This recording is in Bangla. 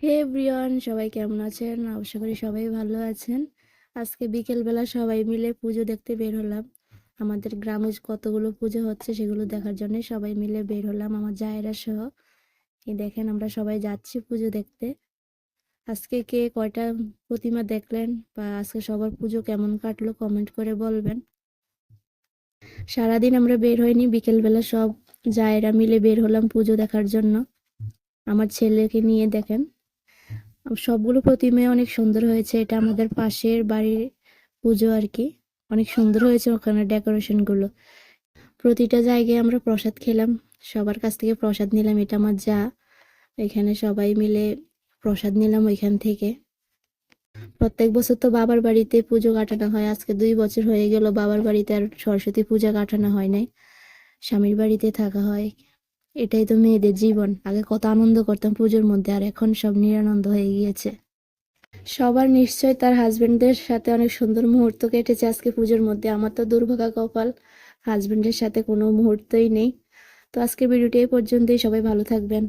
হে এভরিওয়ান, সবাই কেমন আছেন? আশা করি সবাই ভালো আছেন। আজকে বিকেলবেলা সবাই মিলে পুজো দেখতে বের হলাম। আমাদের গ্রামে কতগুলো পুজো হচ্ছে সেগুলো দেখার জন্য সবাই মিলে বের হলাম, আমার জায়েরা সহ। এই দেখেন, আমরা সবাই যাচ্ছি পুজো দেখতে। আজকে কে কয়টা প্রতিমা দেখলেন বা আজকে সবার পুজো কেমন কাটলো কমেন্ট করে বলবেন। সারাদিন আমরা বের হইনি, বিকেলবেলা সব জায়েরা মিলে বের হলাম পুজো দেখার জন্য। আমার ছেলেকে নিয়ে দেখেন, সবগুলো প্রতিমাই অনেক সুন্দর হয়েছে। এটা আমাদের পাশের বাড়ির পুজো আর কি। অনেক সুন্দর হয়েছে ওখানে ডেকোরেশন গুলো। প্রতিটা জায়গায় আমরা প্রসাদ খেলাম, সবার কাছ থেকে প্রসাদ নিলাম। এটা আমার যা, এখানে সবাই মিলে প্রসাদ নিলাম ওইখান থেকে। প্রত্যেক বছর তো বাবার বাড়িতে পুজো কাটানো হয়, আজকে 2 বছর হয়ে গেল বাবার বাড়িতে আর সরস্বতী পূজা কাটানো হয় নাই, স্বামীর বাড়িতে থাকা হয়। এটাই তো মেয়েদের জীবন। আগে কত আনন্দ করতাম পুজোর মধ্যে, আর এখন সব নিরানন্দ হয়ে গিয়েছে। সবার নিশ্চয় তার হাজবেন্ডদের সাথে অনেক সুন্দর মুহূর্ত কেটেছে আজকে পুজোর মধ্যে। আমার তো দুর্ভাগা কপাল, হাজবেন্ডের সাথে কোনো মুহূর্তই নেই। তো আজকের ভিডিওটি এই পর্যন্তই। সবাই ভালো থাকবেন।